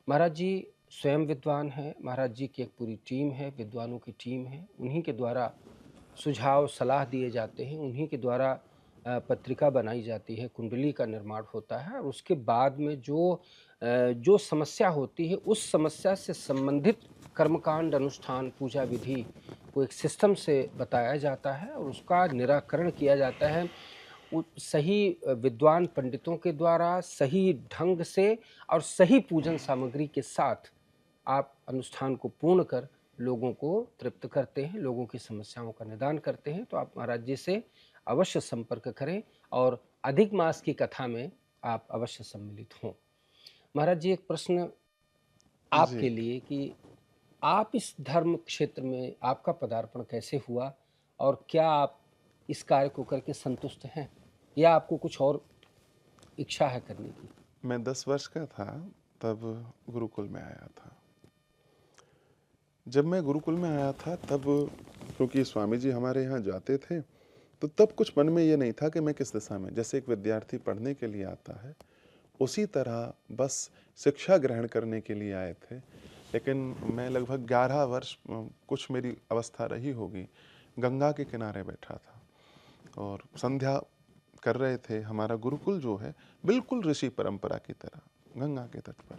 महाराज जी स्वयं विद्वान हैं, महाराज जी की एक पूरी टीम है, विद्वानों की टीम है, उन्हीं के द्वारा सुझाव, सलाह दिए जाते हैं, उन्हीं के द्वारा पत्रिका बनाई जाती है, कुंडली का निर्माण होता है और उसके बाद में जो समस्या होती है, उस समस्या से संबंधित कर्मकांड, अनुष्ठान, पूजा विधि को एक सिस्टम से बताया जाता है और उसका निराकरण किया जाता है सही विद्वान पंडितों के द्वारा, सही ढंग से और सही पूजन सामग्री के साथ आप अनुष्ठान को पूर्ण कर लोगों को तृप्त करते हैं, लोगों की समस्याओं का निदान करते हैं। तो आप महाराज जी से अवश्य संपर्क करें और अधिक मास की कथा में आप अवश्य सम्मिलित हों। महाराज जी एक प्रश्न जी। आपके लिए कि आप इस धर्म क्षेत्र में आपका पदार्पण कैसे हुआ और क्या आप इस कार्य को करके संतुष्ट हैं या आपको कुछ और इच्छा है करने की? मैं 10 वर्ष का था तब गुरुकुल में आया था। जब मैं गुरुकुल में आया था तब क्योंकि स्वामी जी हमारे यहाँ जाते थे, तो तब कुछ मन में ये नहीं था कि मैं किस दिशा में, जैसे एक विद्यार्थी पढ़ने के लिए आता है, उसी तरह बस शिक्षा ग्रहण करने के लिए आए थे। लेकिन मैं लगभग 11 वर्ष कुछ मेरी अवस्था रही होगी, गंगा के किनारे बैठा था और संध्या कर रहे थे। हमारा गुरुकुल जो है बिल्कुल ऋषि परंपरा की तरह गंगा के तट पर।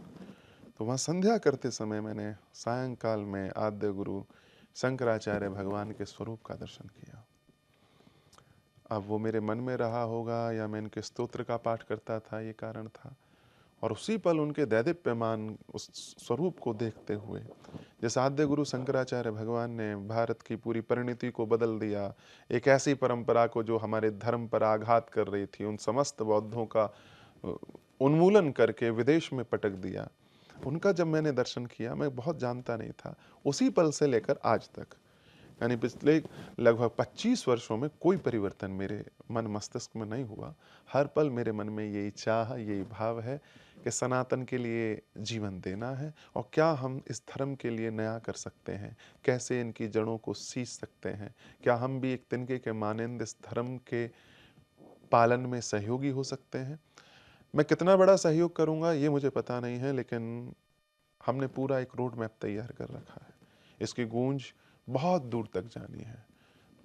तो वहाँ संध्या करते समय मैंने सायंकाल में आद्य गुरु शंकराचार्य भगवान के स्वरूप का दर्शन किया। अब वो मेरे मन में रहा होगा या मैं इनके स्तोत्र का पाठ करता था, ये कारण था। और उसी पल उनके दैदीप्यमान उस स्वरूप को देखते हुए, जैसे आद्य गुरु शंकराचार्य भगवान ने भारत की पूरी परिणति को बदल दिया, एक ऐसी परंपरा को जो हमारे धर्म पर आघात कर रही थी, उन समस्त बौद्धों का उन्मूलन करके विदेश में पटक दिया, उनका जब मैंने दर्शन किया, मैं बहुत जानता नहीं था, उसी पल से लेकर आज तक, यानी पिछले लगभग 25 वर्षों में कोई परिवर्तन मेरे मन मस्तिष्क में नहीं हुआ। हर पल मेरे मन में यही चाह, यही भाव है कि सनातन के लिए जीवन देना है और क्या हम इस धर्म के लिए नया कर सकते हैं, कैसे इनकी जड़ों को सींच सकते हैं, क्या हम भी एक तिनके के मानंद इस धर्म के पालन में सहयोगी हो सकते हैं। मैं कितना बड़ा सहयोग करूंगा ये मुझे पता नहीं है, लेकिन हमने पूरा एक रोड मैप तैयार कर रखा है। इसकी गूंज बहुत दूर तक जानी है,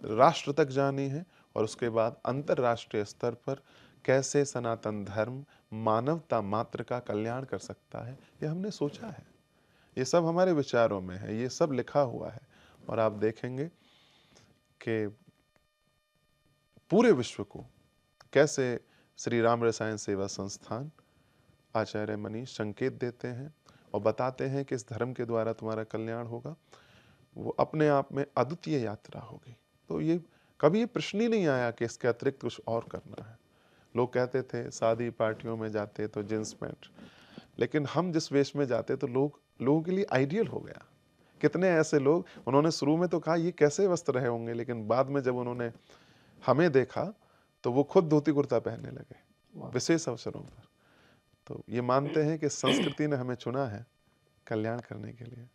राष्ट्र तक जानी है और उसके बाद अंतर्राष्ट्रीय स्तर पर कैसे सनातन धर्म मानवता मात्र का कल्याण कर सकता है, ये हमने सोचा है। ये सब हमारे विचारों में है, ये सब लिखा हुआ है और आप देखेंगे कि पूरे विश्व को कैसे श्री राम रसायन सेवा संस्थान आचार्य मनीष संकेत देते हैं और बताते हैं कि इस धर्म के द्वारा तुम्हारा कल्याण होगा। वो अपने आप में अद्वितीय यात्रा होगी। तो ये कभी ये प्रश्न ही नहीं आया कि इसके अतिरिक्त कुछ और करना है। लोग कहते थे शादी पार्टियों में जाते तो जींस पैंट, लेकिन हम जिस वेश में जाते तो लोगों के लिए आइडियल हो गया। कितने ऐसे लोग, उन्होंने शुरू में तो कहा ये कैसे वस्त्र रहे होंगे, लेकिन बाद में जब उन्होंने हमें देखा तो वो खुद धोती कुर्ता पहनने लगे वाह! विशेष अवसरों पर। तो ये मानते हैं कि संस्कृति ने हमें चुना है कल्याण करने के लिए।